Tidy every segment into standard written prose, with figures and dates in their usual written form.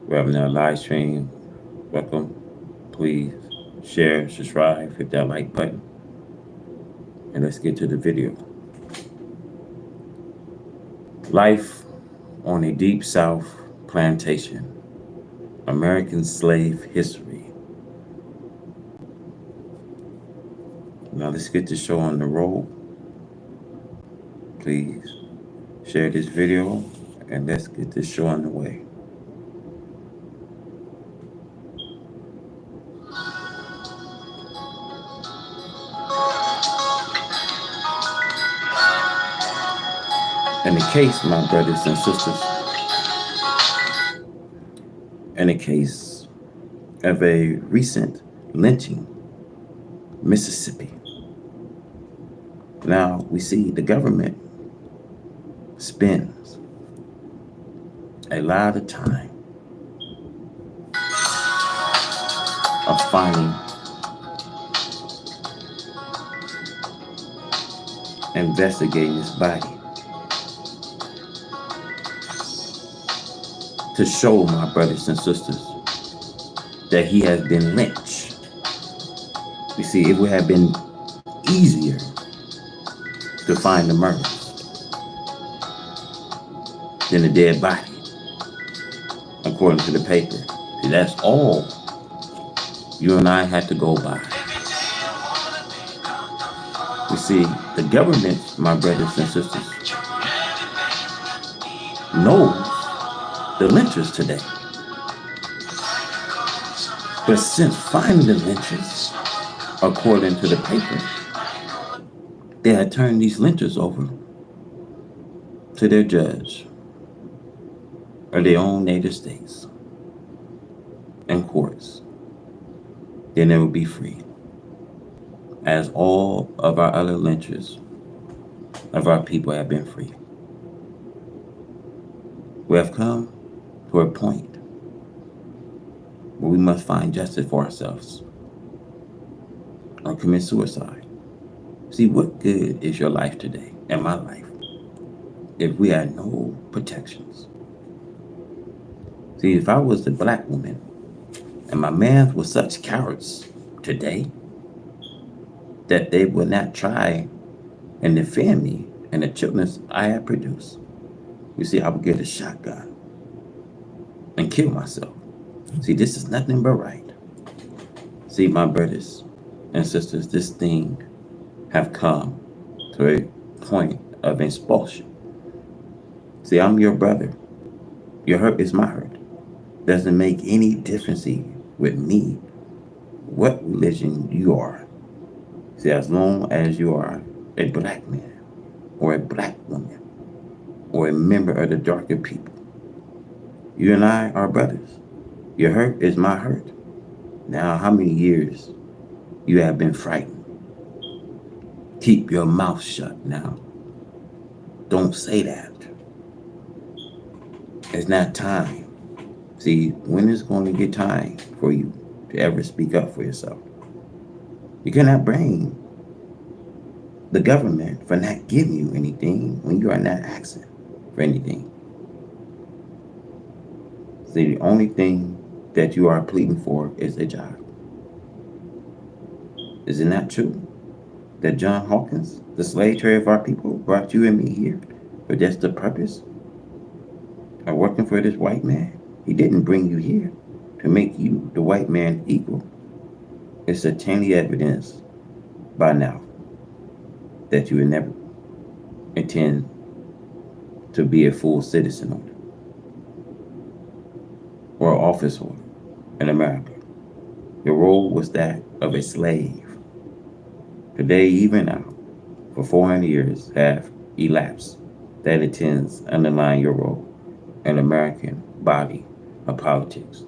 We're having our live stream. Welcome. Please share, subscribe, hit that like button, and let's get to the video. Life on a Deep South Plantation, American Slave History. Now let's get the show on the road. Please share this video and let's get this show on the way. In the case, my brothers and sisters, in the case of a recent lynching, Mississippi. Now we see the government spends a lot of time of finding, investigating this body to show my brothers and sisters that he has been lynched. You see, it would have been easier to find the murder than a dead body, according to the paper. See, that's all you and I had to go by. You see, the government, my brothers and sisters, knows the lynchers today. But since finding the lynchers, according to the paper, they had turned these lynchers over to their judge or their own native states and courts. Then they would be free, as all of our other lynchers of our people have been free. We have come to a point where we must find justice for ourselves or commit suicide. See, what good is your life today and my life if we had no protections? See, if I was the black woman and my man was such cowards today that they would not try and defend me and the children I have produced, you see, I would get a shotgun and kill myself. See, this is nothing but right. See, my brothers and sisters, this thing have come to a point of expulsion. See, I'm your brother. Your hurt is my hurt. Doesn't make any difference with me what religion you are. See, as long as you are a black man or a black woman or a member of the darker people, you and I are brothers. Your hurt is my hurt. Now, how many years you have been frightened? Keep your mouth shut now. Don't say that. It's not time. See, when is going to get time for you to ever speak up for yourself? You cannot blame the government for not giving you anything when you are not asking for anything. See, the only thing that you are pleading for is a job. Is it not true that John Hawkins, the slave trader of our people, brought you and me here for just the purpose of working for this white man? He didn't bring you here to make you the white man equal. It's a tangy evidence by now that you would never intend to be a full citizen or office holder in America. Your role was that of a slave. Today, even now, for 400 years have elapsed that intends underlying your role in American body of politics.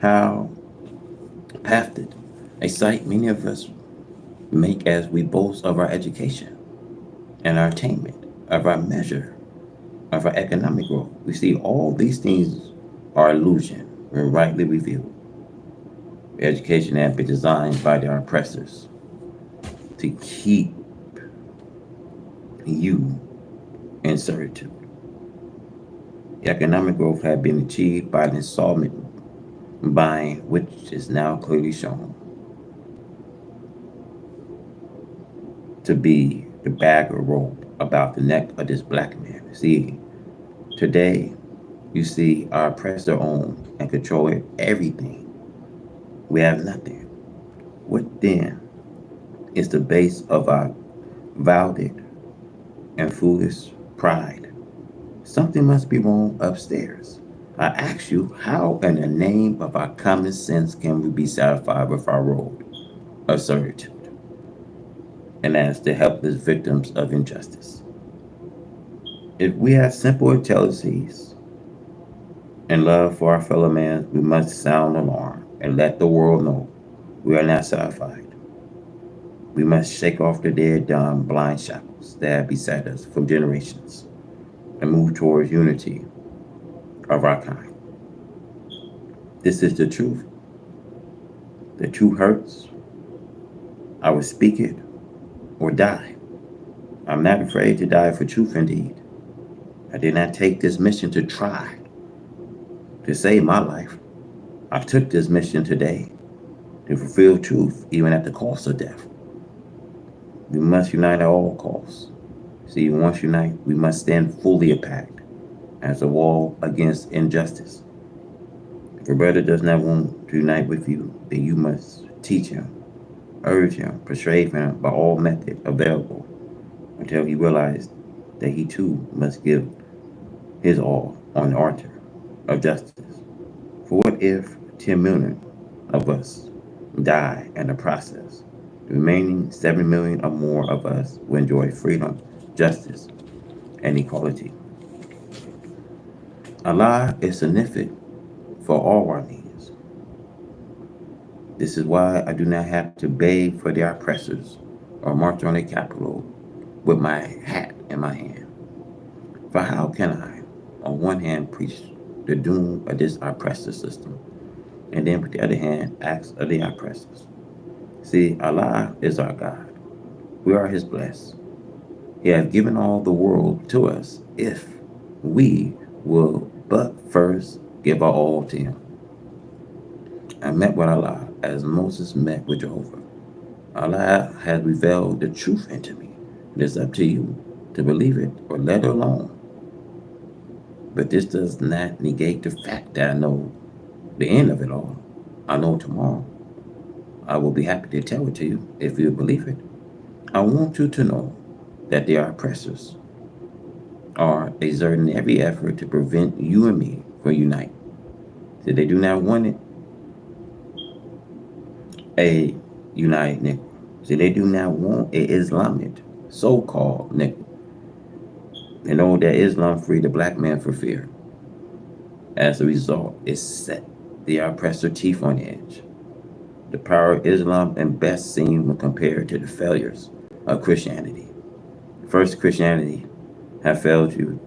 How pathted a sight many of us make as we boast of our education and our attainment, of our measure, of our economic growth. We see all these things are illusion when rightly revealed. Education has been designed by their oppressors to keep you in servitude. Economic growth had been achieved by the installment buying, which is now clearly shown to be the bag of rope about the neck of this black man. See, today you see our oppressor own and control everything. We have nothing. What then is the base of our vowed and foolish pride? Something must be wrong upstairs. I ask you, how in the name of our common sense can we be satisfied with our role of servitude and as the helpless victims of injustice? If we have simple intelligences and love for our fellow man, we must sound alarm and let the world know we are not satisfied. We must shake off the dead, dumb, blind shackles that have beset us for generations and move towards unity of our kind. This is the truth. The truth hurts. I will speak it or die. I'm not afraid to die for truth indeed. I did not take this mission to try to save my life. I took this mission today to fulfill truth even at the cost of death. We must unite at all costs. See, once united, we must stand fully packed as a wall against injustice. If a brother does not want to unite with you, then you must teach him, urge him, persuade him by all methods available until he realizes that he too must give his all on the altar of justice. For what if 10 million of us die in the process? The remaining 7 million or more of us will enjoy freedom, justice, and equality. Allah is significant for all our needs. This is why I do not have to beg for the oppressors or march on the Capitol with my hat in my hand. For how can I, on one hand, preach the doom of this oppressive system, and then, with the other hand, ask of the oppressors? See, Allah is our God. We are His blessed. He has given all the world to us if we will but first give our all to Him. I met with Allah as Moses met with Jehovah. Allah has revealed the truth into me. It is up to you to believe it or let it alone. But this does not negate the fact that I know the end of it all. I know tomorrow. I will be happy to tell it to you if you believe it. I want you to know that the oppressors are exerting every effort to prevent you and me from uniting. So they do not want it a united Negro. So they do not want a Islamic so-called Negro. They know that Islam freed the black man for fear. As a result, it set the oppressor teeth on edge. The power of Islam and best seen when compared to the failures of Christianity. First, Christianity had failed you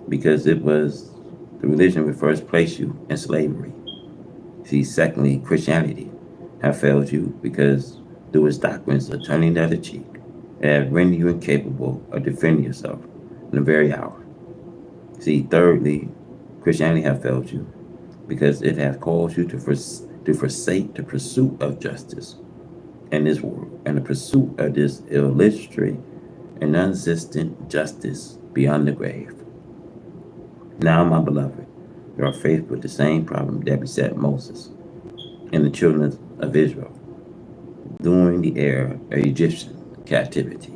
because it was the religion that first placed you in slavery. See, secondly, Christianity had failed you because through its doctrines of turning the other cheek, it had rendered you incapable of defending yourself in the very hour. See, thirdly, Christianity has failed you because it has caused you to forsake the pursuit of justice in this world and the pursuit of this illusory and non-existent justice beyond the grave. Now, my beloved, you are faced with the same problem that beset Moses and the children of Israel during the era of Egyptian captivity.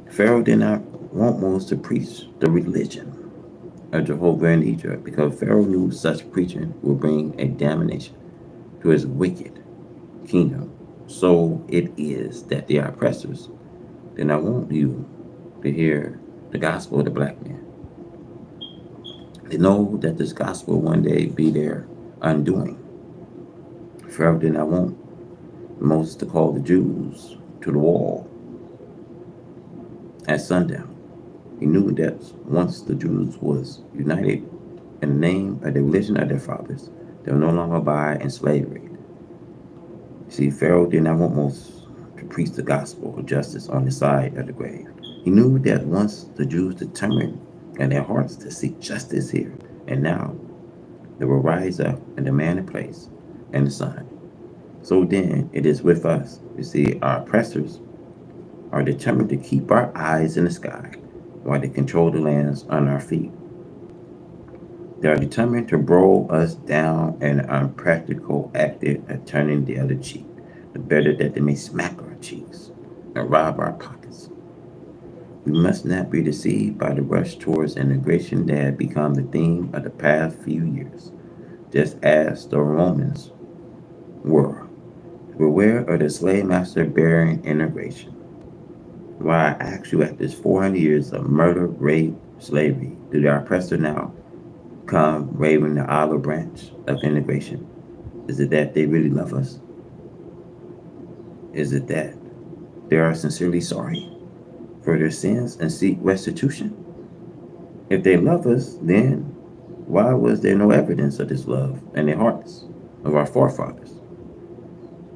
Pharaoh did not want Moses to preach the religion of Jehovah in Egypt because Pharaoh knew such preaching would bring a damnation to his wicked kingdom. So it is that the oppressors did not want you to hear the gospel of the black man. They know that this gospel will one day be their undoing. Pharaoh did not want Moses to call the Jews to the wall at sundown. He knew that once the Jews was united in the name of the religion of their fathers, they will no longer abide in slavery. See, Pharaoh did not want Moses to preach the gospel of justice on the side of the grave. He knew that once the Jews determined and their hearts to seek justice here and now. They will rise up and demand a place in the sun. So then it is with us. You see, our oppressors are determined to keep our eyes in the sky while they control the lands on our feet. They are determined to roll us down and unpractical acted at turning the other cheek, the better that they may smack our cheeks and rob our pockets. We must not be deceived by the rush towards integration that had become the theme of the past few years, just as the Romans were. Beware of the slave master bearing integration. Why I ask you, at this 400 years of murder, rape, slavery, do the oppressor now come waving the olive branch of integration? Is it that they really love us? Is it that they are sincerely sorry for their sins and seek restitution? If they love us, then why was there no evidence of this love in their hearts of our forefathers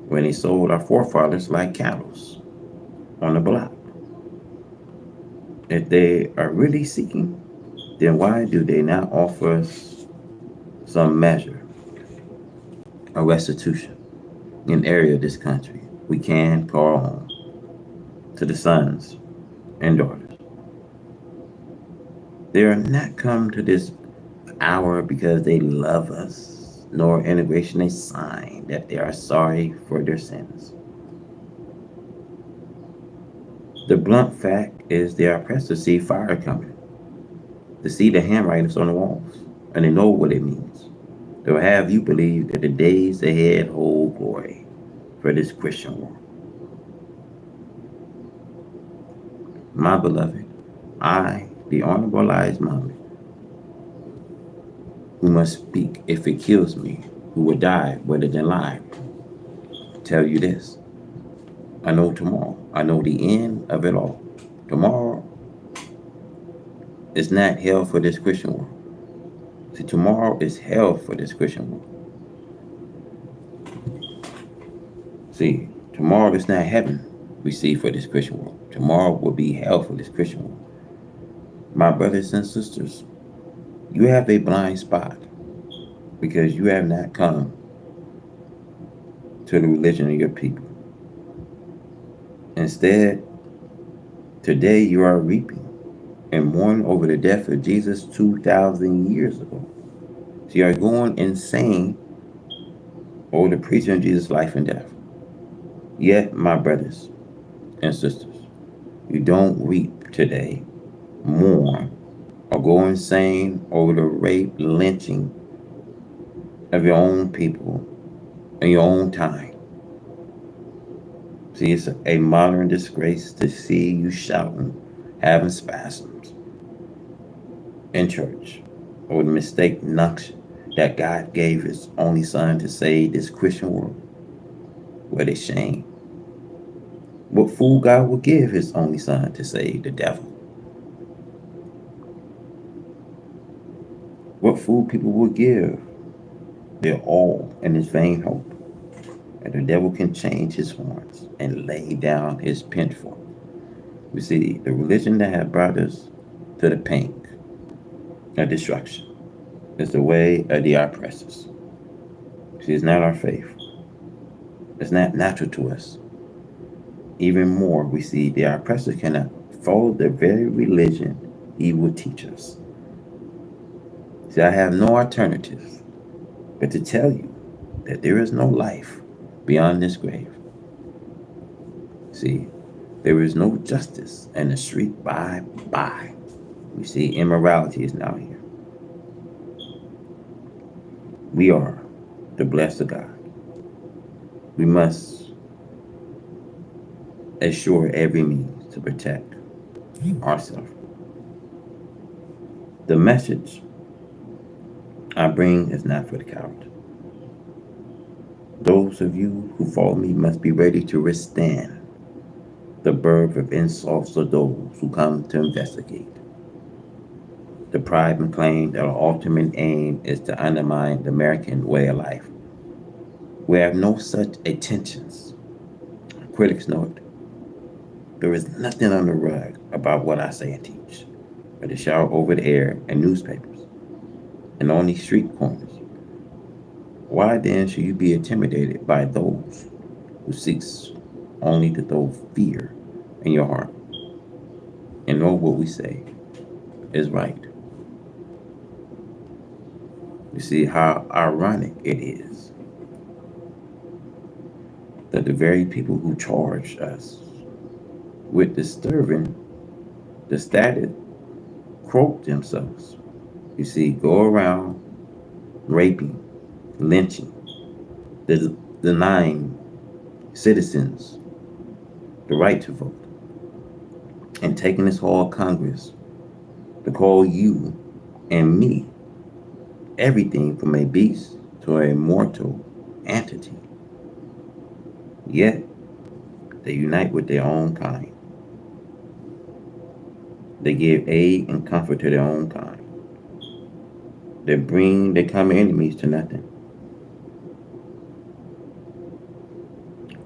when they sold our forefathers like cattle on the block? If they are really seeking, then why do they not offer us some measure of restitution in an area of this country we can call home to the sons and daughters? They are not come to this hour because they love us, nor integration a sign that they are sorry for their sins. The blunt fact is they are pressed to see fire coming, to see the handwritings on the walls, and they know what it means. They will have you believe that the days ahead hold glory for this Christian world. My beloved, I, the Honorable Elijah Muhammad, who must speak if it kills me, who will die rather than lie, tell you this. I know tomorrow. I know the end of it all. Tomorrow is not hell for this Christian world. See, tomorrow is hell for this Christian world. See, tomorrow is not heaven we see for this Christian world. Tomorrow will be hell for this Christian world. My brothers and sisters, you have a blind spot because you have not come to the religion of your people. Instead, today you are reaping and mourning over the death of Jesus 2,000 years ago. So you are going insane over the preaching of Jesus' life and death. Yet, my brothers and sisters, you don't reap today, mourn, or go insane over the rape, lynching of your own people in your own time. See, it's a modern disgrace to see you shouting, having spasms in church over the mistaken notion that God gave his only son to save this Christian world. What a shame. What fool God would give his only son to save the devil? What fool people would give their all in his vain hope that the devil can change his horns and lay down his pitchfork? You see, the religion that has brought us to the pink of destruction is the way of the oppressors. See, it's not our faith. It's not natural to us. Even more, we see the oppressor cannot follow the very religion he will teach us. See, I have no alternative but to tell you that there is no life beyond this grave. See, there is no justice in the street by. We see immorality is now here. We are the blessed of God. We must assure every means to protect ourselves. The message I bring is not for the coward. Those of you who follow me must be ready to withstand the birth of insults of those who come to investigate. The pride and claim that our ultimate aim is to undermine the American way of life. We have no such intentions. Critics know it. There is nothing on the rug about what I say and teach. or to shout over the air and newspapers and on these street corners. Why then should you be intimidated by those who seeks only to throw fear in your heart and know what we say is right? You see how ironic it is that the very people who charged us with disturbing the status quo themselves. You see, go around raping, lynching, denying citizens the right to vote, and taking this whole Congress to call you and me everything from a beast to a mortal entity. Yet they unite with their own kind. They give aid and comfort to their own kind. They bring their common enemies to nothing.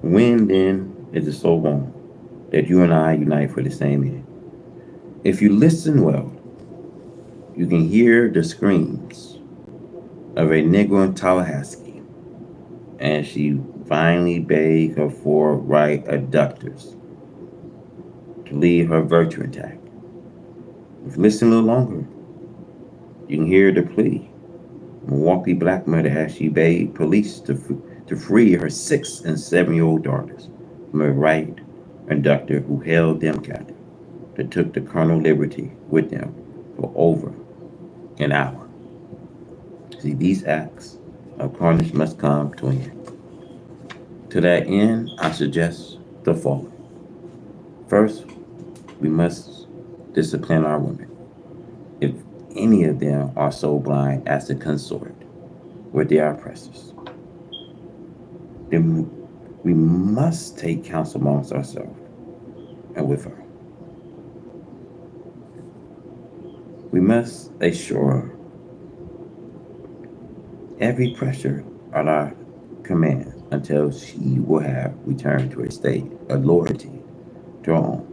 When then is it so wrong that you and I unite for the same end? If you listen well, you can hear the screams of a Negro in Tallahassee, and she finally begged her four right abductors to leave her virtue intact. If you listen a little longer, you can hear the plea. Milwaukee black mother as she begged police to free her 6 and 7-year-old daughters from a right abductor who held them captive, that took the carnal liberty with them for over an hour. See, these acts of carnage must come to an end. To that end, I suggest the following. First, we must discipline our women. If any of them are so blind as to consort with their oppressors, then we must take counsel amongst ourselves and with her. We must assure every pressure on our command until she will have returned to a state of loyalty to her own.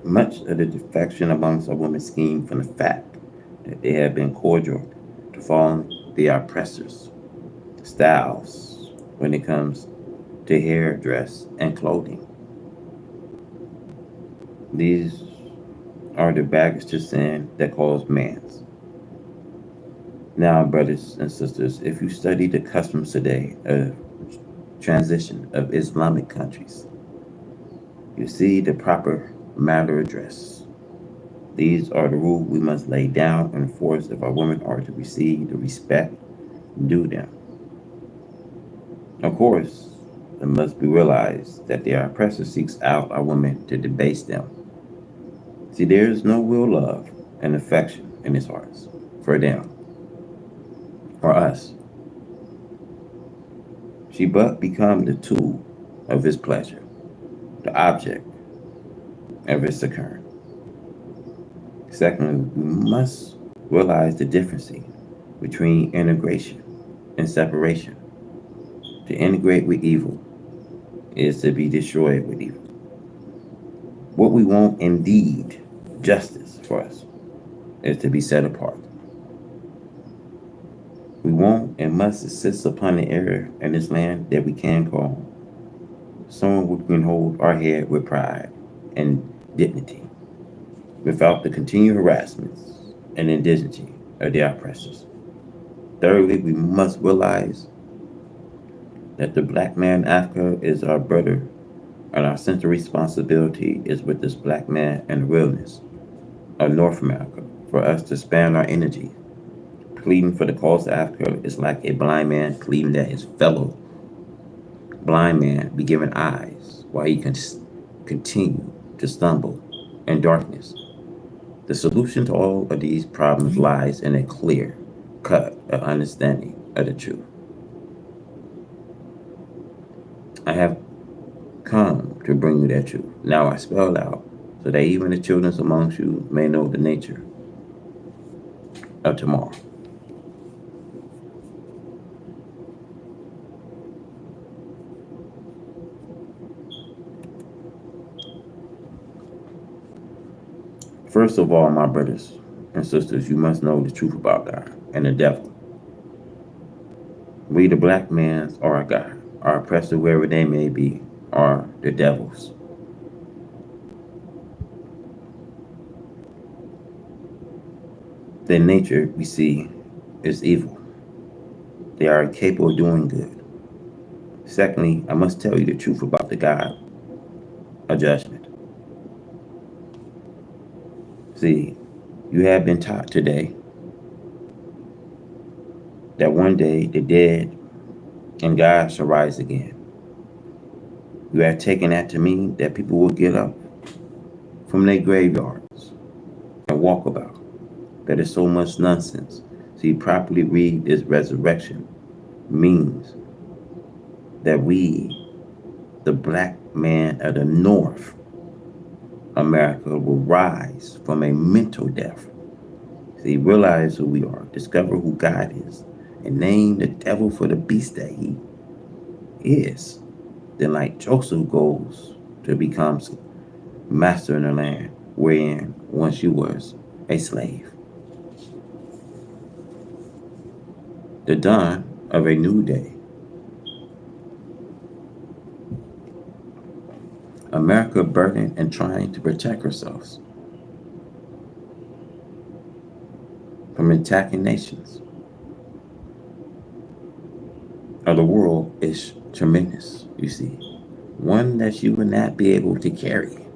Much of the defection amongst our women scheme from the fact that they have been cordial to following the oppressors' styles when it comes to hair, dress, and clothing. These are the baggage to sin that calls man's. Now, brothers and sisters, if you study the customs today of transition of Islamic countries, you see the proper matter of dress. These are the rules we must lay down and enforce if our women are to receive the respect due them. Of course, it must be realized that the oppressor seeks out our women to debase them. See, there is no real love and affection in his hearts for them or us. She but become the tool of his pleasure, the object of his occurrence. Secondly, we must realize the difference between integration and separation. To integrate with evil is to be destroyed with evil. What we want indeed, justice for us, is to be set apart. We want and must insist upon the area in this land that we can call someone who can hold our head with pride and dignity without the continued harassments and indignity of the oppressors. Thirdly, we must realize that the black man in Africa is our brother, and our central responsibility is with this black man and the realness of North America for us to spend our energy. Pleading for the cause of Africa is like a blind man pleading that his fellow blind man be given eyes while he can continue to stumble in darkness. The solution to all of these problems lies in a clear cut of understanding of the truth. I have come to bring you that truth. Now I spell out so that even the children amongst you may know the nature of tomorrow. First of all, my brothers and sisters, you must know the truth about God and the devil. We, the black men, are God. Our oppressor, wherever they may be, are the devils. Their nature, we see, is evil. They are incapable of doing good. Secondly, I must tell you the truth about the God of judgment. See, you have been taught today that one day the dead and God shall rise again. You have taken that to mean that people will get up from their graveyards and walk about. That is so much nonsense. See, properly read this resurrection means that we, the black man of the North America, will rise from a mental death. See, realize who we are, discover who God is, and name the devil for the beast that he is. Then, like Joseph goes to become master in the land wherein once you was a slave. The dawn of a new day. America burdened and trying to protect herself from attacking nations of the world is tremendous, you see. One that she would not be able to carry.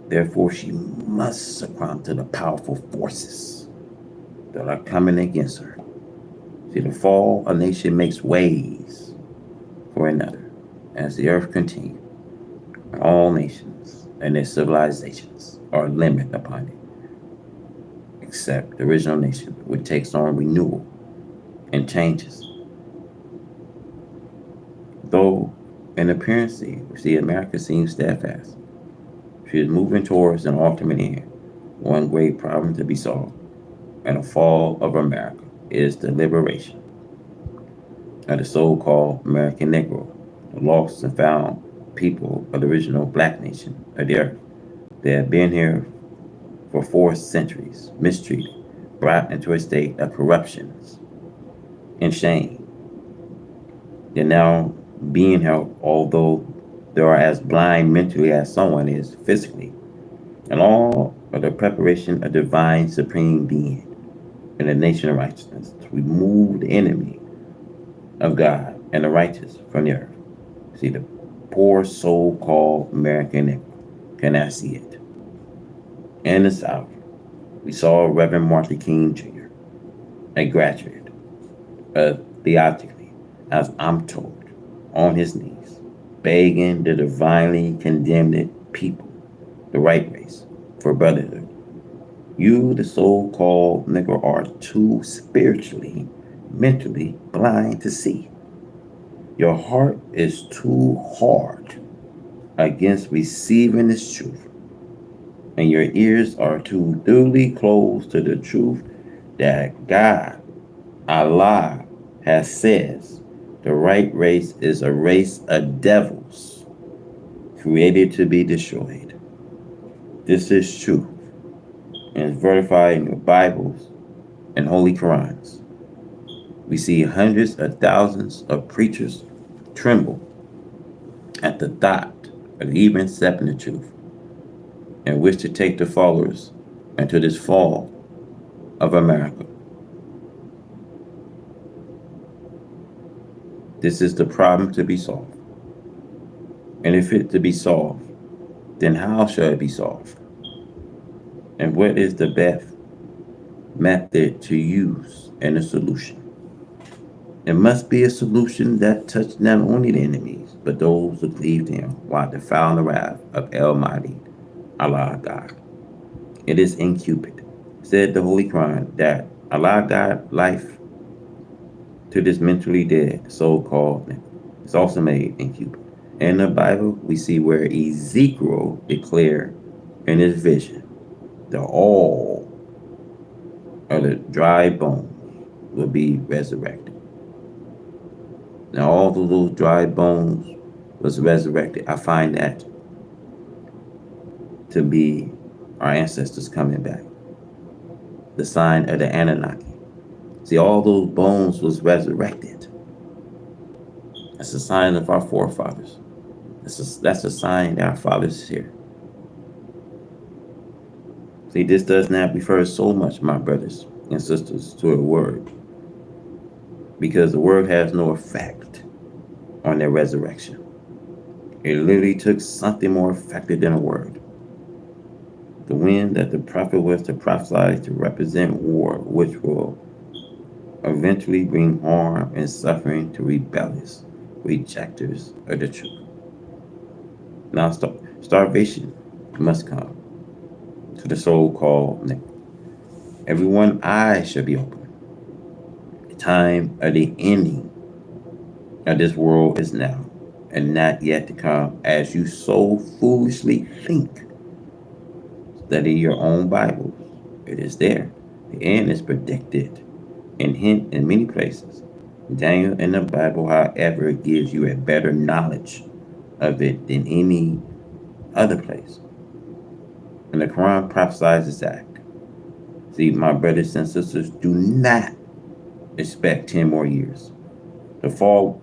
Therefore, she must succumb to the powerful forces that are coming against her. See, the fall of a nation makes ways for another as the earth continues. All nations and their civilizations are limited upon it, except the original nation, which takes on renewal and changes. Though in appearance, we see America seems steadfast. She is moving towards an ultimate end. One great problem to be solved, and the fall of America is the liberation of the so-called American Negro, the lost and found people of the original black nation of the earth. They have been here for 4 centuries, mistreated, brought into a state of corruption and shame. They're now being held, although they are as blind mentally as someone is physically, and all of the preparation of divine supreme being in the nation of righteousness to remove the enemy of God and the righteous from the earth. See, the poor so-called American Negro cannot see it. In the South, we saw Reverend Martin King Jr., a graduate of theologically, as I'm told, on his knees, begging the divinely condemned people, the right race, for brotherhood. You, the so-called Negro, are too spiritually, mentally blind to see. Your heart is too hard against receiving this truth, and your ears are too duly closed to the truth that God, Allah, has says the right race is a race of devils created to be destroyed. This is true and is verified in the Bibles and Holy Qurans. We see hundreds of thousands of preachers tremble at the thought of even accepting the truth and wish to take the followers into this fall of America. This is the problem to be solved. And if it to be solved, then how shall it be solved? And what is the best method to use in a solution? It must be a solution that touched not only the enemies, but those who cleave to him while defying the wrath of Almighty Allah God. It is in Cupid, said the Holy Quran, that Allah God life to this mentally dead so-called is also made in Cupid. In the Bible, we see where Ezekiel declared in his vision that all of the dry bones will be resurrected. Now, all of those dry bones was resurrected. I find that to be our ancestors coming back. The sign of the Anunnaki. See, all those bones was resurrected. That's a sign of our forefathers. That's a sign that our fathers is here. See, this does not refer so much, my brothers and sisters, to a word, because the word has no effect on their resurrection. It literally took something more effective than a word. The wind that the prophet was to prophesy to represent war, which will eventually bring harm and suffering to rebellious rejectors of the truth. Now, starvation must come to the so-called negro. Everyone's eyes should be open. The time of the ending of this world is now, and not yet to come, as you so foolishly think. Study your own Bibles. It is there. The end is predicted and hint in many places. Daniel in the Bible, however, gives you a better knowledge of it than any other place. And the Quran prophesies exact. See, my brothers and sisters, do not expect 10 more years. The fall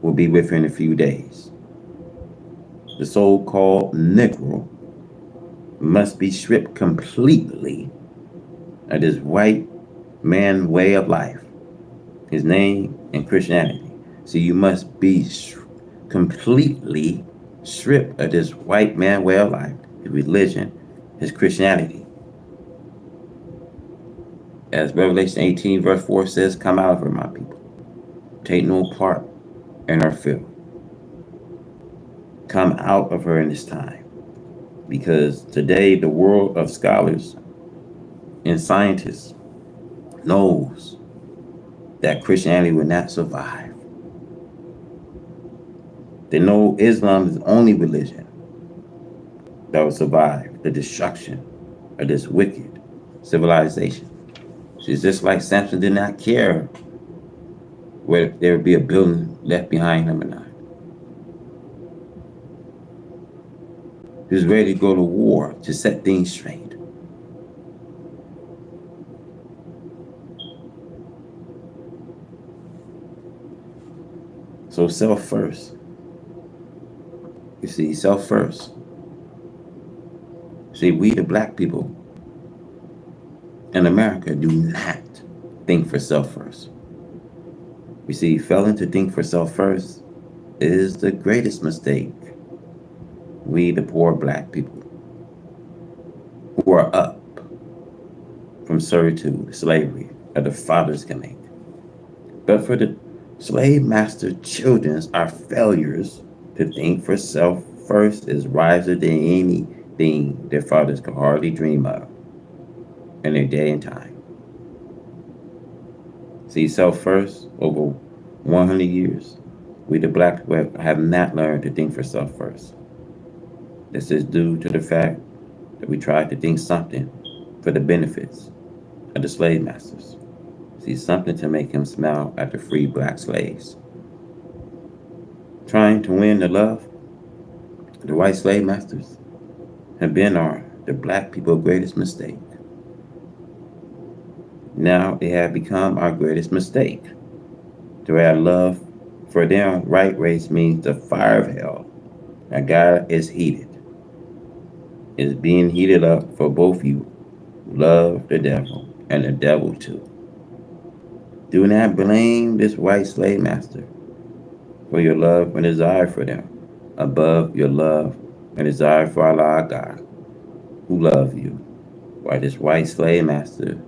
will be within a few days. The so-called Negro must be stripped completely of this white man way of life, his name, and Christianity. So you must be completely stripped of this white man way of life, his religion, his Christianity. As Revelation 18 verse 4 says, come out of her, my people. Take no part in her filth. Come out of her in this time. Because today the world of scholars and scientists knows that Christianity will not survive. They know Islam is the only religion that will survive the destruction of this wicked civilization. It's just like Samson did not care whether there would be a building left behind him or not. He was ready to go to war to set things straight. So self first. You see, self first. See, we the black people in America do not think for self first. You see, failing to think for self first is the greatest mistake we, the poor black people, who are up from servitude, slavery, of the fathers can make. But for the slave master children, our failures to think for self first is wiser than anything their fathers could hardly dream of in their day and time. See, self first, over 100 years, we the black people have not learned to think for self first. This is due to the fact that we tried to think something for the benefits of the slave masters. See, something to make him smile at the free black slaves. Trying to win the love of the white slave masters have been the black people's greatest mistake. Now it has become our greatest mistake. To have love for them right race means the fire of hell that God is heated. Is being heated up for both you who love the devil and the devil too. Do not blame this white slave master for your love and desire for them above your love and desire for Allah God who love you. While this white slave master,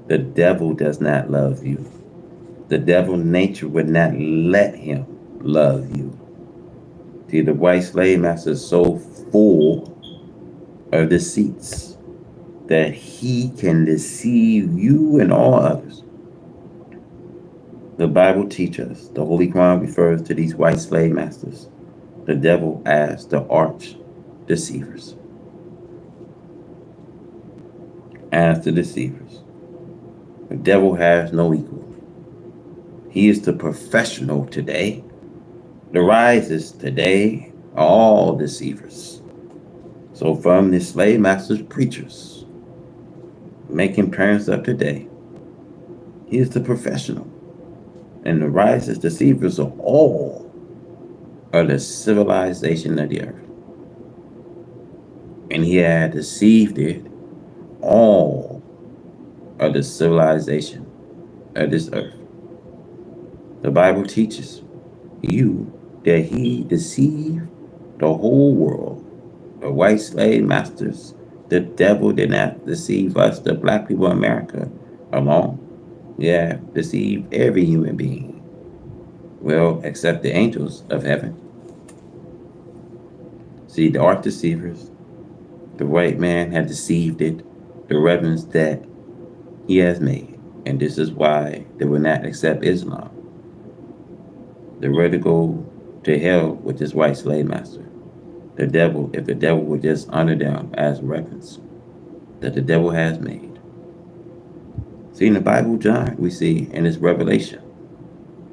the devil does not love you. The devil nature would not let him love you. See, the white slave master is so full of deceits that he can deceive you and all others. The Bible teaches us, the Holy Quran refers to these white slave masters, the devil as the arch deceivers. As the deceivers. The devil has no equal. He is the professional today. The rises today are all deceivers. So from the slave masters preachers making parents of today, he is the professional and the wisest deceivers of all of the civilization of the earth. And he had deceived it all of the civilization of this earth. The Bible teaches you that he deceived the whole world. The white slave masters, the devil did not deceive us, the black people in America, alone. Yeah, deceived every human being. Well, except the angels of heaven. See, the art deceivers, the white man had deceived it, the reverends that he has made. And this is why they will not accept Islam. They're ready to go to hell with this white slave master. The devil, if the devil would just honor them as reverends that the devil has made. See, in the Bible, John, we see in his revelation,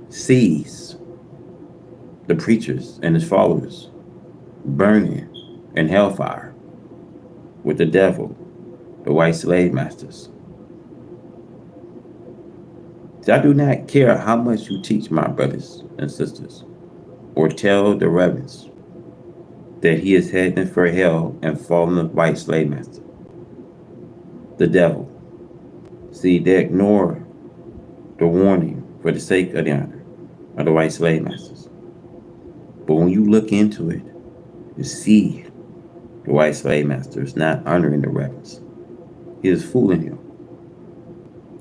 sees the preachers and his followers burning in hellfire with the devil, the white slave masters. See, I do not care how much you teach my brothers and sisters, or tell the reverends that he is heading for hell and falling the white slave master, the devil. See, they ignore the warning for the sake of the honor of the white slave masters. But when you look into it, you see the white slave master is not honoring the reverends. He is fooling him.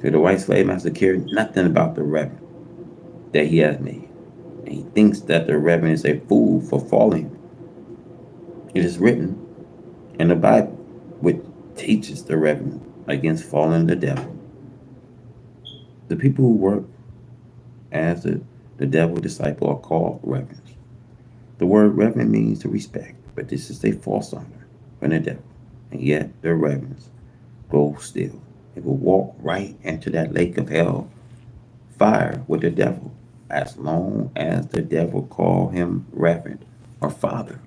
So the white slave master cares nothing about the reverend that he has made. And he thinks that the reverend is a fool for falling. It is written in the Bible, which teaches the reverend against falling the devil. The people who work as the devil disciple are called reverends. The word reverend means to respect, but this is a false honor from the devil. And yet the reverends go still. They will walk right into that lake of hell, fire with the devil, as long as the devil call him reverend or father.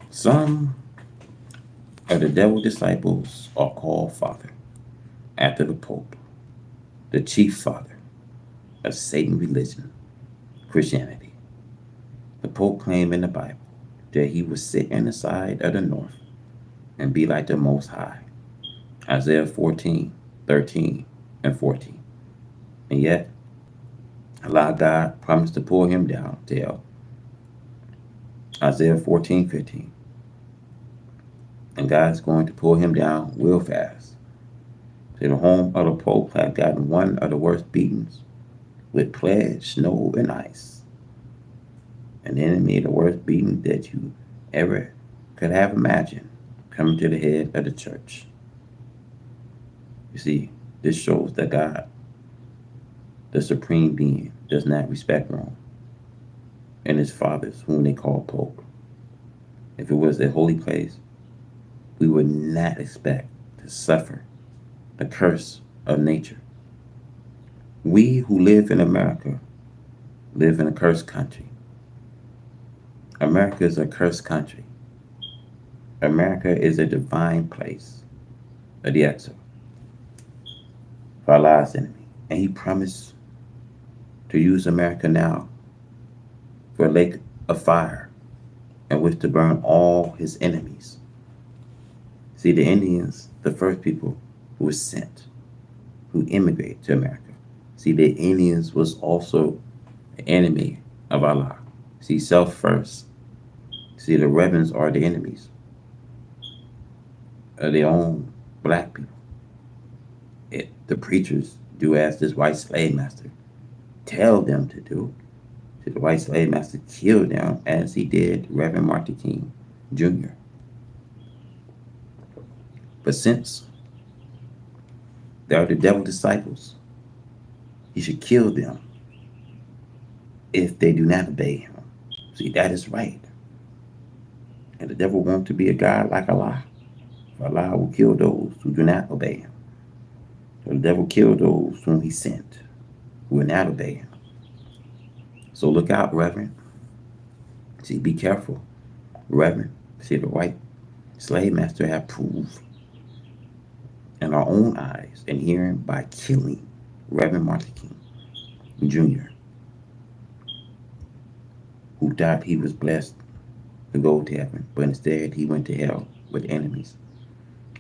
Some of the devil disciples are called father after the Pope, the chief father of Satan religion, Christianity. The Pope claimed in the Bible that he would sit in the side of the north and be like the Most High. Isaiah 14, 13, and 14. And yet, Allah God promised to pull him down to hell. Isaiah 14, 15. And God's going to pull him down real fast. So the home of the Pope had gotten one of the worst beatings with pledge, snow, and ice. An enemy, the worst beating that you ever could have imagined, coming to the head of the church. You see, this shows that God, the supreme being, does not respect Rome and his fathers, whom they call Pope. If it was a holy place, we would not expect to suffer the curse of nature. We who live in America live in a cursed country. America is a cursed country. America is a divine place of the exile for our last enemy. And he promised to use America now for a lake of fire in which to burn all his enemies. See, the Indians, the first people who were sent, who immigrated to America. See, the Indians was also an enemy of Allah. See, self first. See, the rebels are the enemies of their own black people. The preachers do as this white slave master tell them to do. See, the white slave master killed them as he did Reverend Martin King Jr. But since they are the devil disciples, he should kill them if they do not obey him. See, that is right. And the devil wants to be a God like Allah. For Allah will kill those who do not obey him. So the devil killed those whom he sent, who will not obey him. So look out, Reverend. See, be careful, Reverend. See, the white slave master have proved in our own eyes and hearing by killing Reverend Martin King Jr., who thought he was blessed to go to heaven, but instead he went to hell with enemies.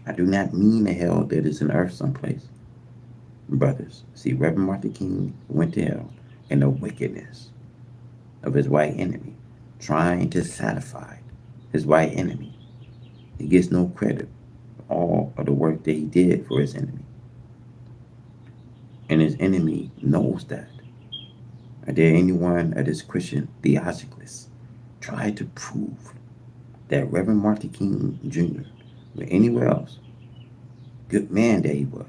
I do not mean the hell that is in earth someplace, brothers. See, Reverend Martin King went to hell in the wickedness of his white enemy, trying to satisfy his white enemy. He gets no credit for all of the work that he did for his enemy. And his enemy knows that. Are there anyone of this Christian theologicalists try to prove that Reverend Martin King Jr. or anywhere else, good man that he was?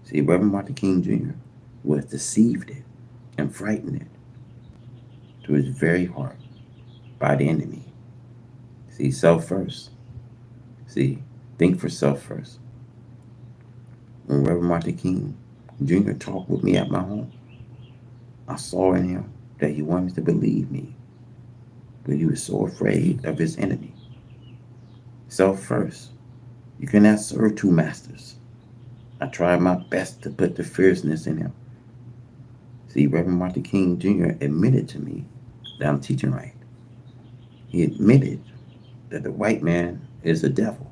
See, Reverend Martin King Jr. was deceived and frightened to his very heart by the enemy. See, self first. See, think for self first. When Reverend Martin King Jr. talked with me at my home, I saw in him that he wanted to believe me, but he was so afraid of his enemy. Self first. You cannot serve two masters. I tried my best to put the fierceness in him. See, Reverend Martin King Jr. admitted to me that I'm teaching right. He admitted that the white man is a devil,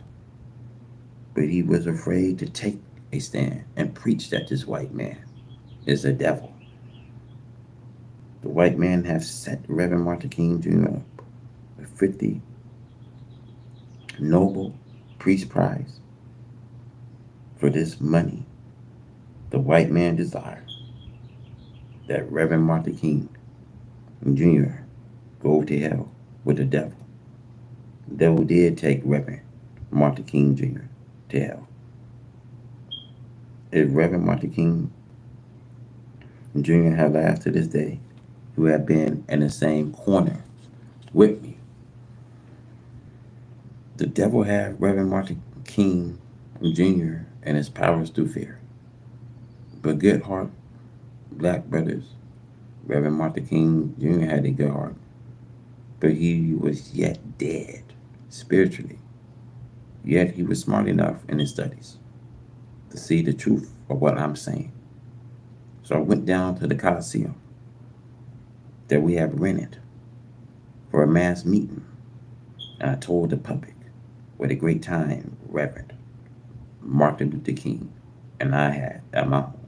but he was afraid to take a stand and preach that this white man is a devil. The white man has set Reverend Martin King Jr. up with 50 Nobel Peace Prize for this money. The white man desires that Reverend Martin King Jr. go to hell with the devil. The devil did take Reverend Martin King Jr. to hell. If Reverend Martin King Jr. had laughed to this day, he would have been in the same corner with me. The devil had Reverend Martin King Jr. and his powers through fear. But good heart, black brothers, Reverend Martin King Jr. had a good heart, but he was yet dead spiritually. Yet he was smart enough in his studies to see the truth of what I'm saying. So I went down to the Coliseum that we have rented for a mass meeting, and I told the public what a great time Reverend Martin Luther King and I had at my home.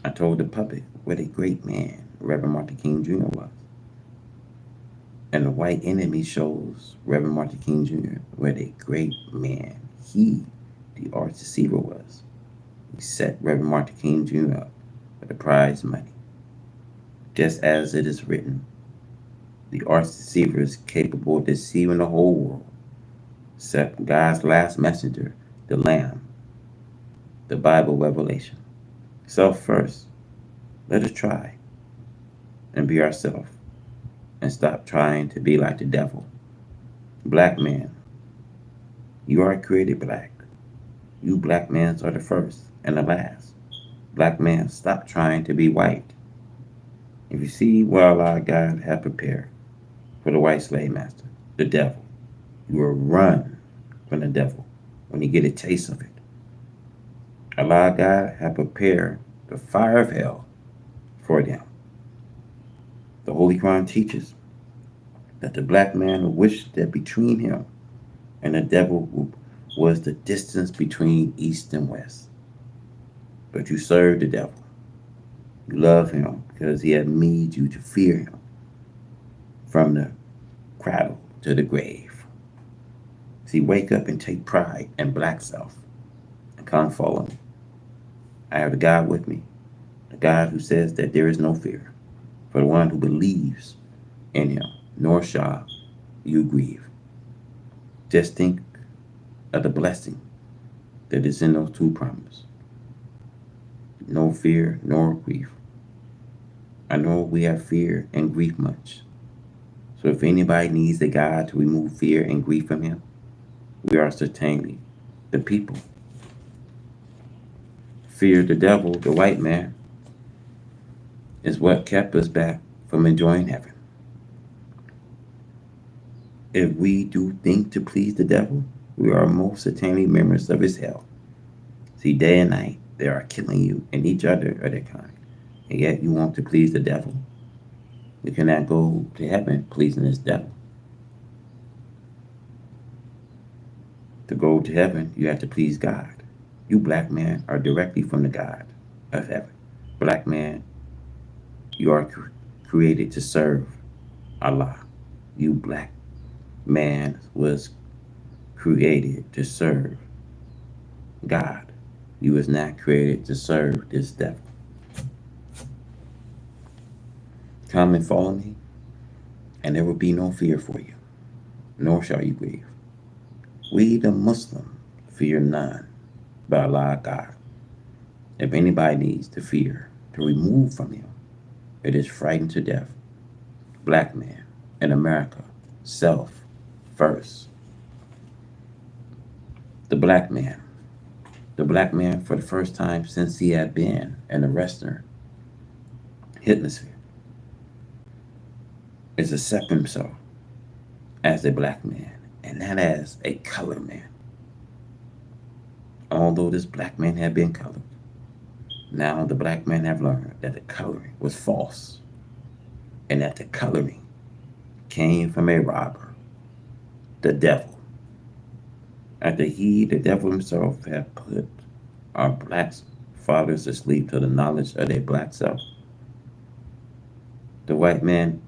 I told the public what a great man Reverend Martin King Jr. was. And the white enemy shows Reverend Martin King Jr. what a great man he, the arch deceiver, was. He set Reverend Martin King Jr. up for the prize money. Just as it is written, the arch deceiver is capable of deceiving the whole world, except God's last messenger, the Lamb, the Bible revelation. Self first. Let us try and be ourselves and stop trying to be like the devil. Black man, you are created black. You black men are the first and the last. Black man, stop trying to be white. If you see what Allah God had prepared for the white slave master, the devil, you will run from the devil when you get a taste of it. Allah God had prepared the fire of hell for them. The Holy Quran teaches that the black man wished that between him and the devil was the distance between east and west. But you serve the devil. You love him because he had made you to fear him from the cradle to the grave. See, wake up and take pride in black self and come follow me. I have the God with me, the God who says that there is no fear for the one who believes in him, nor shall you grieve. Just think of the blessing that is in those two promises. No fear nor grief. I know we have fear and grief much. So if anybody needs a God to remove fear and grief from him, we are certainly the people. Fear the devil, the white man, is what kept us back from enjoying heaven. If we do think to please the devil, We are most certainly members of his hell. See, day and night, they are killing you and each other of their kind. And yet you want to please the devil. You cannot go to heaven pleasing this devil. To go to heaven, you have to please God. You black men are directly from the God of heaven. Black man, you are created to serve Allah. You black man was created to serve God. You was not created to serve this devil. Come and follow me, and there will be no fear for you, nor shall you grieve. We the Muslim fear none but Allah God. If anybody needs to fear to remove from him, it is frightened to death. Black man in America, self first. The black man. The black man, for the first time since he had been in the Western hemisphere, is accepting himself as a black man and not as a colored man. Although this black man had been colored, now the black man have learned that the coloring was false and that the coloring came from a robber, the devil. After he, the devil himself, had put our black fathers asleep to the knowledge of their black self, the white man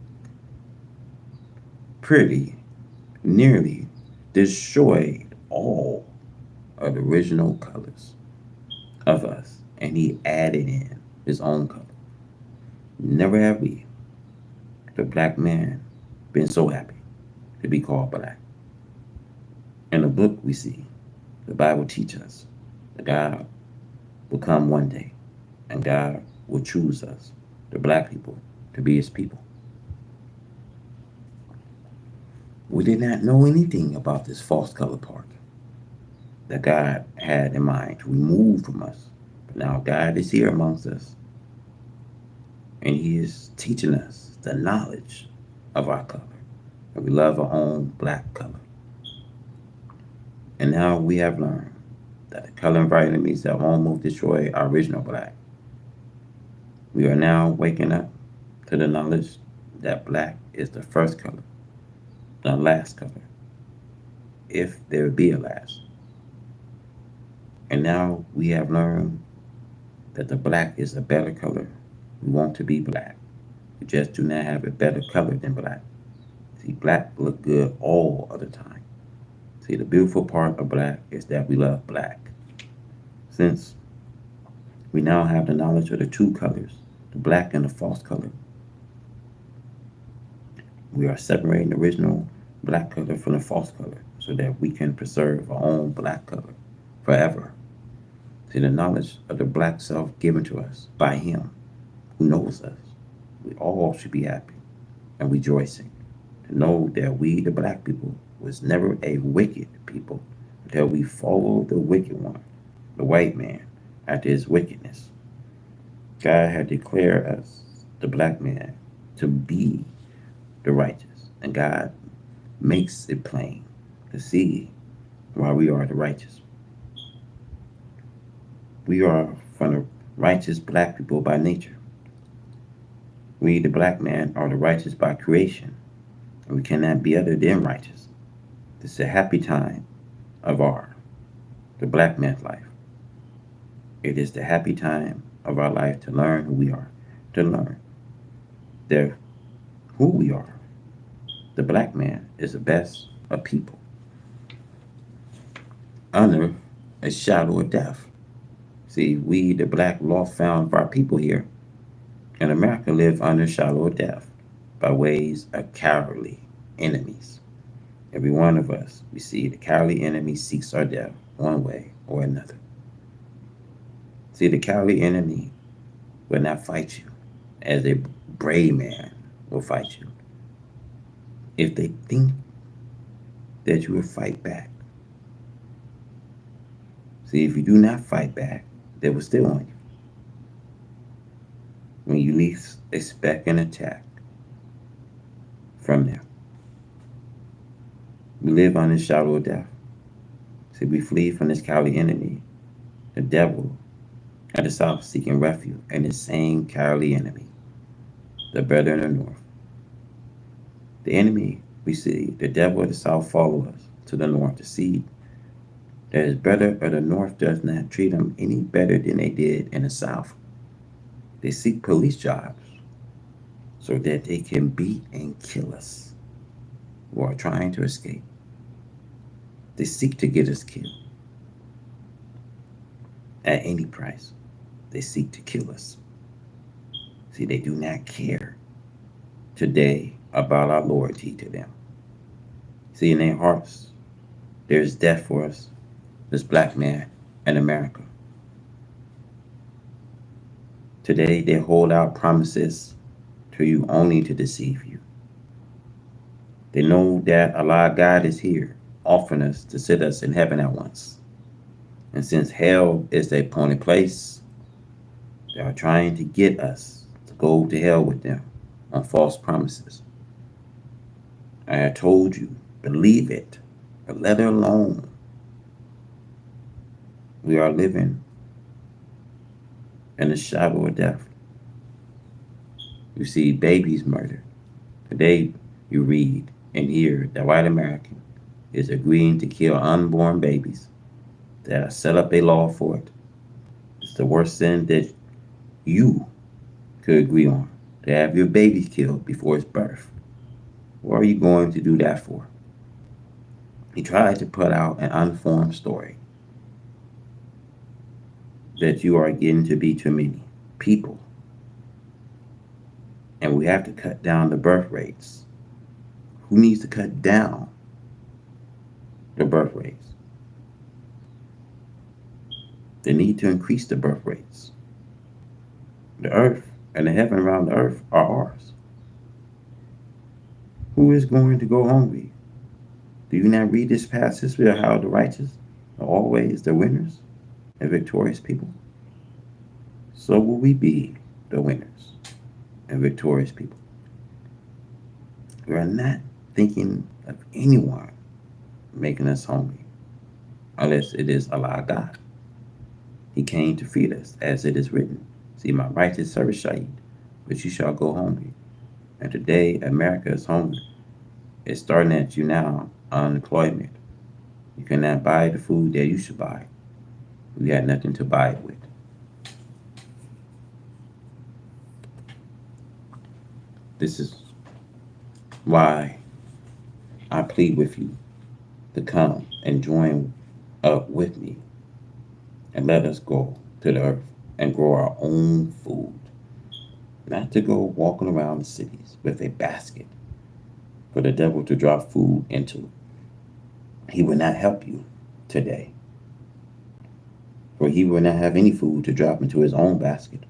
pretty nearly destroyed all of the original colors of us, and he added in his own color. Never have we, the black man, been so happy to be called black. In the book we see, the Bible teaches us that God will come one day and God will choose us, the black people, to be his people. We did not know anything about this false color part that God had in mind to remove from us. But now God is here amongst us and he is teaching us the knowledge of our color. And we love our own black color. And now we have learned that the color of our enemies have almost destroyed our original black. We are now waking up to the knowledge that black is the first color, the last color, if there be a last. And now we have learned that the black is a better color. We want to be black. We just do not have a better color than black. See, black look good all of the time. See, the beautiful part of black is that we love black. Since we now have the knowledge of the two colors, the black and the false color, we are separating the original black color from the false color so that we can preserve our own black color forever. See, the knowledge of the black self given to us by him who knows us, we all should be happy and rejoicing to know that we, the black people, was never a wicked people until we followed the wicked one, the white man, after his wickedness. God had declared us, the black man, to be the righteous, and God makes it plain to see why we are the righteous. We are from the righteous black people by nature. We, the black man, are the righteous by creation, and we cannot be other than righteous. This is a happy time of the black man's life. It is the happy time of our life to learn who we are, to learn that who we are. The black man is the best of people under a shadow of death. See, we, the black lost found of our people here in America, live under a shadow of death by ways of cowardly enemies. Every one of us, we see the cowardly enemy seeks our death one way or another. See, the cowardly enemy will not fight you as a brave man will fight you if they think that you will fight back. See, if you do not fight back, they will still on you. When you least expect an attack from them. We live on the shadow of death. See, we flee from this cowardly enemy, the devil at the south seeking refuge, and the same cowardly enemy, the brother in the north. The enemy we see, the devil of the south, follow us to the north to see that his brother of the north does not treat him any better than they did in the south. They seek police jobs so that they can beat and kill us who are trying to escape. They seek to get us killed at any price. They seek to kill us. See, they do not care today about our loyalty to them. See, in their hearts, there is death for us, this black man in America. Today, they hold out promises to you only to deceive you. They know that Allah God is here, offering us to sit us in heaven at once. And since hell is their appointed place, they are trying to get us to go to hell with them on false promises. I have told you, believe it, but let it alone. We are living in the shadow of death. You see babies murdered. Today, you read and hear that white American is agreeing to kill unborn babies. That I set up a law for it. It's the worst sin that you could agree on, to have your baby killed before its birth. What are you going to do that for? He tried to put out an unformed story that you are getting to be too many people. And we have to cut down the birth rates. Who needs to cut down the birth rates? They need to increase the birth rates. The earth and the heaven around the earth are ours. Who is going to go hungry? Do you not read this past history of how the righteous are always the winners and victorious people? So will we be the winners and victorious people. We are not thinking of anyone making us hungry, unless it is Allah God. He came to feed us, as it is written. See, my righteous servant shall eat, but you shall go hungry. And today, America is hungry. It's starting at you now, unemployment. You cannot buy the food that you should buy. We got nothing to buy it with. This is why I plead with you to come and join up with me and let us go to the earth and grow our own food. Not to go walking around the cities with a basket for the devil to drop food into. He will not help you today. For he will not have any food to drop into his own basket.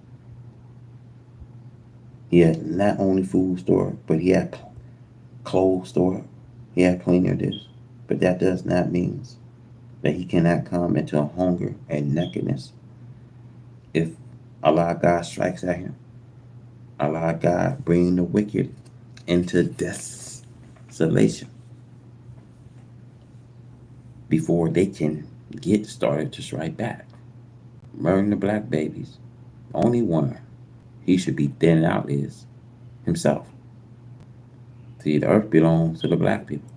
He had not only food store, but he had clothes store. He had plenty of this. But that does not mean that he cannot come into hunger and nakedness. If Allah God strikes at him, Allah God bring the wicked into desolation before they can get started to strike back. Murdering the black babies, the only one he should be thinning out is himself. See, the earth belongs to the black people.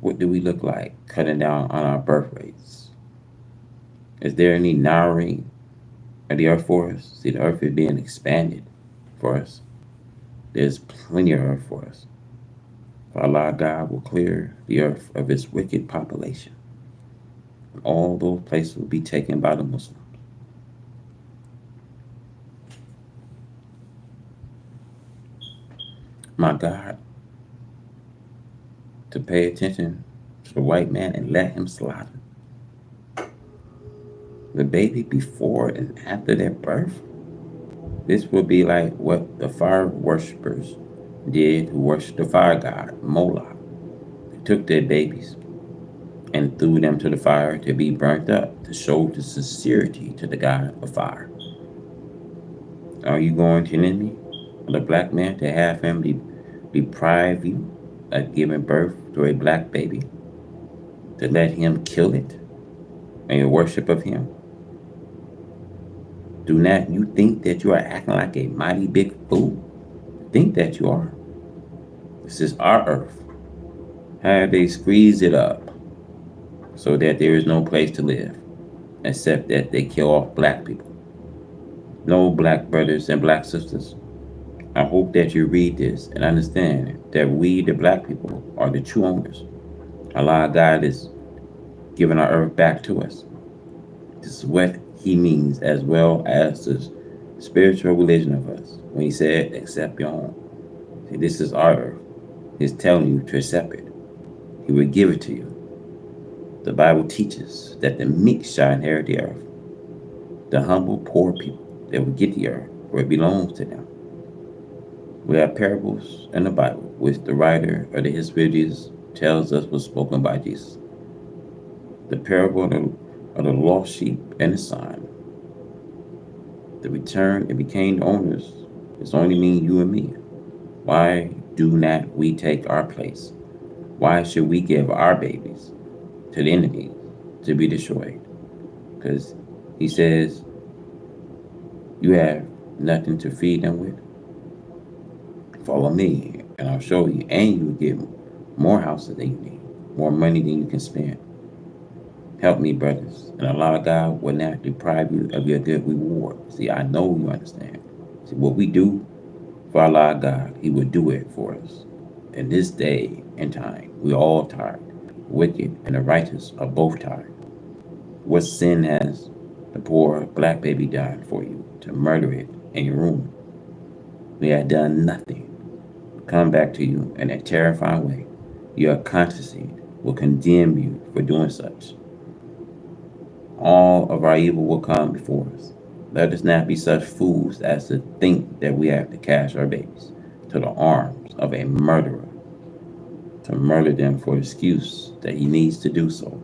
What do we look like cutting down on our birth rates? Is there any narrowing of the earth for us? See, the earth is being expanded for us. There's plenty of earth for us. For Allah God will clear the earth of its wicked population. All those places will be taken by the Muslims. My God, to pay attention to the white man and let him slaughter the baby before and after their birth. This will be like what the fire worshippers did who worshiped the fire god, Moloch. They took their babies and threw them to the fire to be burnt up to show the sincerity to the god of fire. Are you going to enemy of the black man to have him deprive you of giving birth to a black baby? to let him kill it and your worship of him? Do not you think that you are acting like a mighty big fool? Think that you are. This is our earth. How they squeeze it up so that there is no place to live, except that they kill off black people. No, black brothers and black sisters, I hope that you read this and understand that we, the black people, are the true owners. Allah God is giving our earth back to us. This is what he means, as well as the spiritual religion of us. When he said, accept your own. See, this is our earth. He's telling you to accept it. He will give it to you. The Bible teaches that the meek shall inherit the earth. The humble, poor people that will get the earth where it belongs to them. We have parables in the Bible, which the writer of the history of Jesus tells us was spoken by Jesus. The parable of the lost sheep and the son. The return and became the owners. It's only mean you and me. Why do not we take our place? Why should we give our babies to the enemy to be destroyed? Because he says you have nothing to feed them with. Follow me and I'll show you, and you will get more houses than you need, more money than you can spend. Help me, brothers, and Allah God will not deprive you of your good reward. See, I know you understand. See, what we do for Allah God, he will do it for us. In this day and time, we're all tired. Wicked and the righteous are both tired. What sin has the poor black baby done for you to murder it in your room? We had done nothing. Come back to you in a terrifying way. Your conscience will condemn you for doing such. All of our evil will come before us. Let us not be such fools as to think that we have to cast our babies to the arms of a murderer, to murder them for excuse that he needs to do so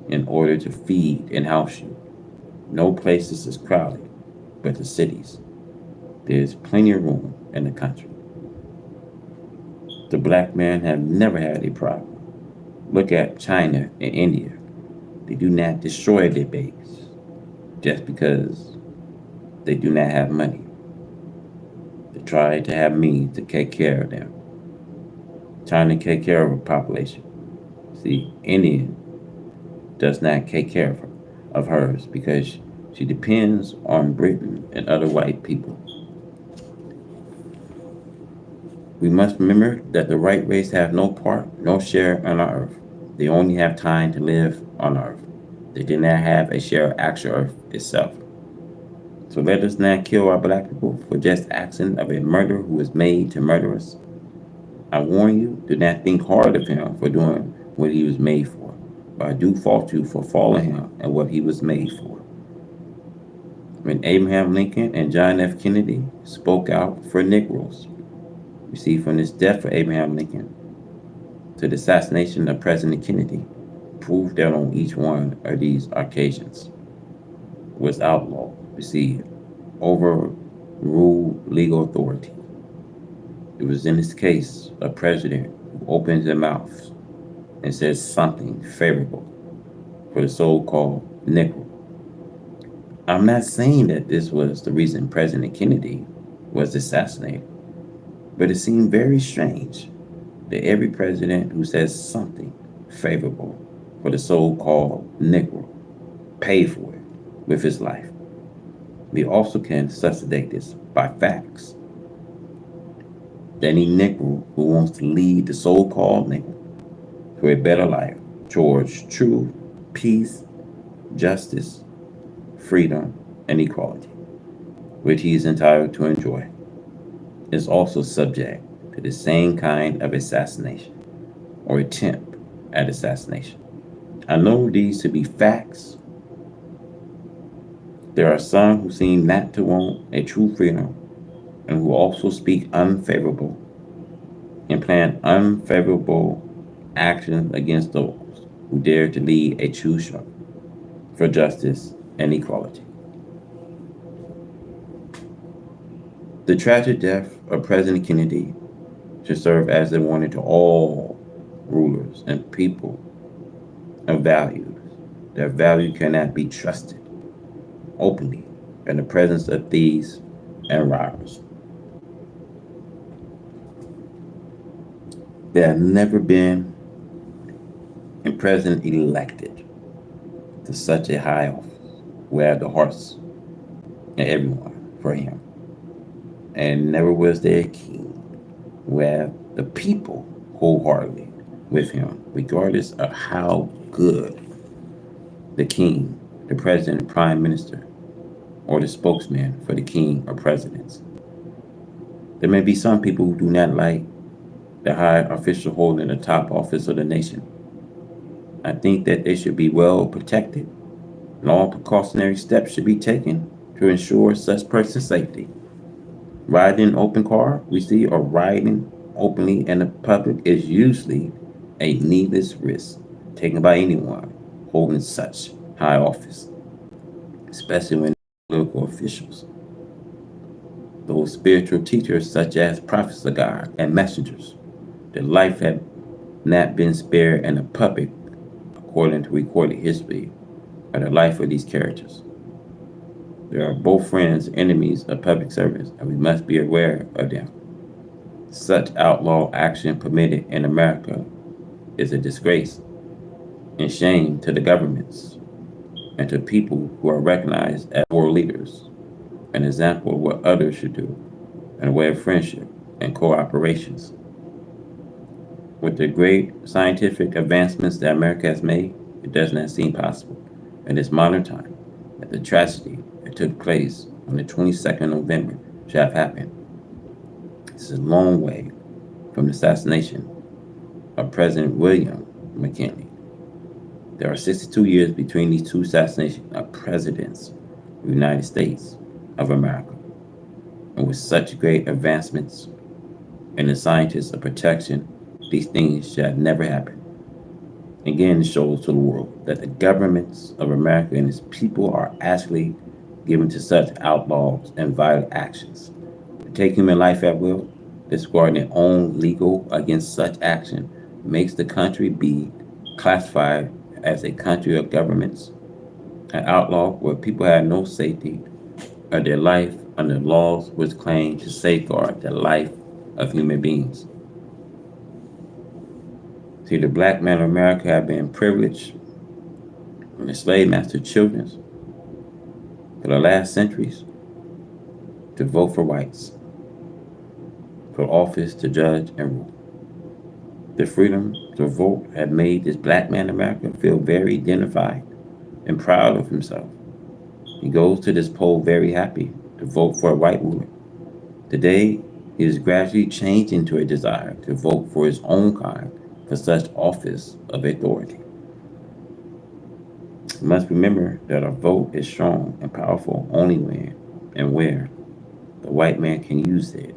in order to feed and house you. No places is crowded but the cities. There's plenty of room in the country. The black man have never had a problem. Look at China and India. They do not destroy their babies just because they do not have money. They try to have means to take care of them. China take care of a population. See, India does not take care of hers because she depends on Britain and other white people. We must remember that the white race have no part, no share on our earth. They only have time to live on earth. They did not have a share of actual earth itself. So let us not kill our black people for just acting of a murderer who was made to murder us. I warn you, do not think hard of him for doing what he was made for. But I do fault you for following him and what he was made for. When Abraham Lincoln and John F. Kennedy spoke out for Negroes, you see, from this death of Abraham Lincoln to the assassination of President Kennedy, proved that on each one of these occasions was outlawed. You see, overruled legal authority. It was in this case a president who opens his mouth and says something favorable for the so-called Negro. I'm not saying that this was the reason President Kennedy was assassinated, but it seemed very strange that every president who says something favorable for the so-called Negro paid for it with his life. We also can substantiate this by facts. Any Negro who wants to lead the so-called Negro to a better life towards truth, peace, justice, freedom, and equality, which he is entitled to enjoy, is also subject to the same kind of assassination or attempt at assassination. I know these to be facts. There are some who seem not to want a true freedom and who also speak unfavorable and plan unfavorable actions against those who dare to lead a true struggle for justice and equality. The tragic death of President Kennedy should serve as a warning to all rulers and people of values. Their value cannot be trusted openly in the presence of thieves and robbers. There have never been a president elected to such a high office where the hearts and everyone for him. And never was there a king where the people wholeheartedly with him, regardless of how good the king, the president, prime minister, or the spokesman for the king or presidents. There may be some people who do not like the high official holding the top office of the nation. I think that they should be well protected and all precautionary steps should be taken to ensure such person's safety. Riding in an open car, we see, or riding openly in the public is usually a needless risk taken by anyone holding such high office, especially when political officials. Those spiritual teachers, such as prophets of God and messengers, their life had not been spared in the public, according to recorded history, of the life of these characters. They are both friends, enemies of public service, and we must be aware of them. Such outlaw action permitted in America is a disgrace and shame to the governments and to people who are recognized as world leaders, an example of what others should do, and a way of friendship and cooperations. With the great scientific advancements that America has made, it does not seem possible in this modern time that the tragedy that took place on the 22nd of November should have happened. This is a long way from the assassination of President William McKinley. There are 62 years between these two assassinations of presidents of the United States of America. And with such great advancements in the scientists of protection, these things should have never happened. Again, it shows to the world that the governments of America and its people are actually given to such outlaws and violent actions. To take human life at will, disregarding their own legal against such action, makes the country be classified as a country of governments, an outlaw where people have no safety of their life under laws which claim to safeguard the life of human beings. See, the black men of America have been privileged from the slave master children for the last centuries to vote for whites, for office to judge and rule. The freedom to vote had made this black man in America feel very identified and proud of himself. He goes to this poll very happy to vote for a white ruler. Today, he is gradually changing to a desire to vote for his own kind for such office of authority. We must remember that a vote is strong and powerful only when and where the white man can use it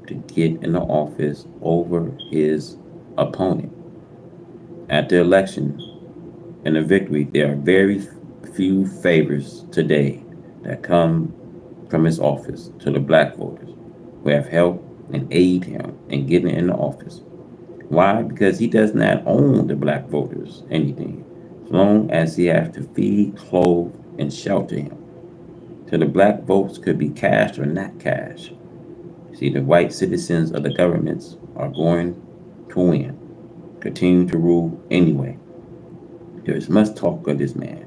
to get in the office over his opponent. At the election and the victory, there are very few favors today that come from his office to the black voters who have helped and aid him in getting in the office. Why? Because he does not own the black voters anything, as long as he has to feed, clothe, and shelter him. So the black votes could be cash or not cash. See, the white citizens of the governments are going to win, continue to rule anyway. There is much talk of this man,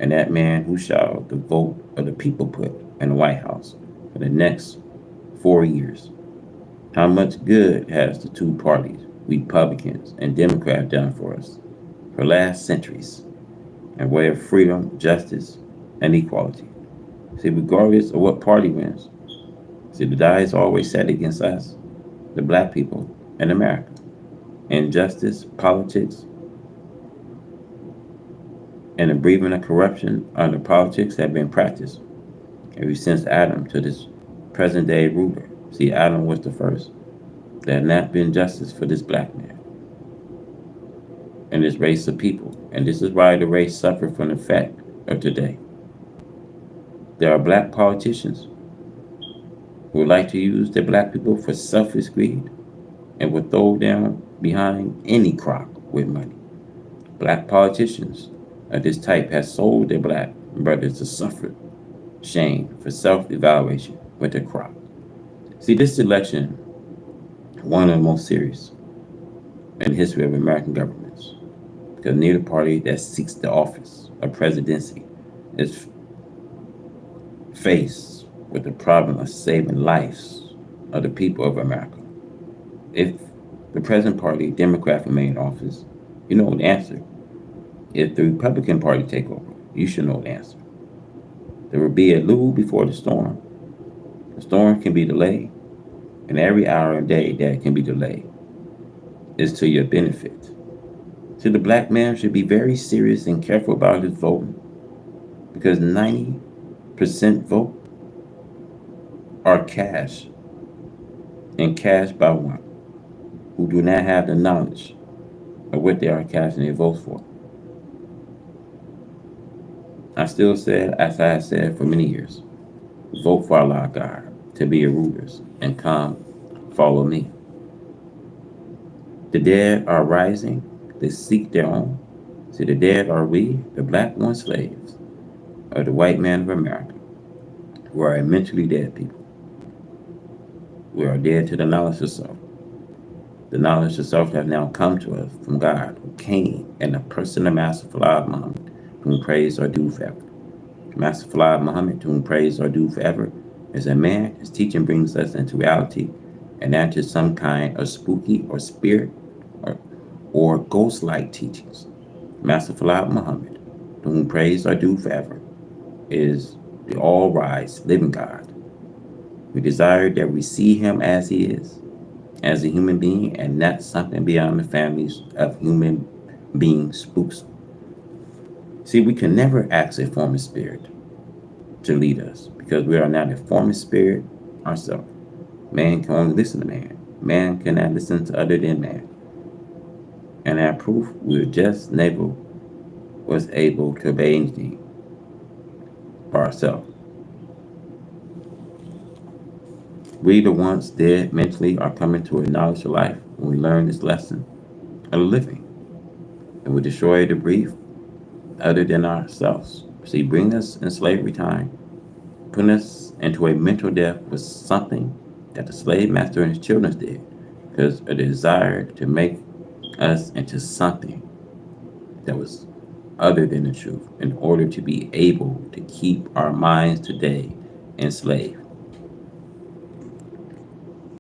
and that man who shall the vote of the people put in the White House for the next 4 years. How much good has the two parties, Republicans and Democrats, done for us for last centuries in way of freedom, justice, and equality? See, regardless of what party wins, see, the die is always set against us, the black people in America. Injustice, politics, and the breathing of corruption under politics have been practiced ever since Adam to this present day ruler. See, Adam was the first. There had not been justice for this black man and this race of people. And this is why the race suffered from the effect of today. There are black politicians who would like to use the black people for selfish greed and would throw them behind any crock with money. Black politicians of this type have sold their black brothers to suffer shame for self-evaluation with their crop. See, this election, one of the most serious in the history of American governments, because neither party that seeks the office of presidency is faced with the problem of saving lives of the people of America. If the present party, Democrat, remain in office, you know the answer. If the Republican Party take over, you should know the answer. There will be a lull before the storm. The storm can be delayed, and every hour and day that it can be delayed is to your benefit. So the black man should be very serious and careful about his voting because 90% vote are cash and cash by one who do not have the knowledge of what they are casting their votes for. I still said, as I have said for many years, vote for Allah God to be your rulers and come follow me. The dead are rising, they seek their own. See, the dead are we, the black born slaves of the white man of America, who are mentally dead people. We are dead to the knowledge of self. The knowledge of self has now come to us from God, who came in the person of Master Fard Muhammad, to whom praise are due forever. Master Fard Muhammad, to whom praise are due forever, is a man. His teaching brings us into reality and not to some kind of spooky or spirit or ghost-like teachings. Master Fard Muhammad, to whom praise are due forever, is the all-wise living God. We desire that we see him as he is, as a human being, and not something beyond the families of human being spooks. See, we can never ask a former spirit to lead us because we are not a former spirit ourselves. Man can only listen to man. Man cannot listen to other than man. And our proof, we were just never was able to obey anything for ourselves. We, the ones dead mentally, are coming to a knowledge of life when we learn this lesson of living. And we destroy the brief other than ourselves. See, bring us in slavery time, putting us into a mental death was something that the slave master and his children did because of the desire to make us into something that was other than the truth in order to be able to keep our minds today enslaved.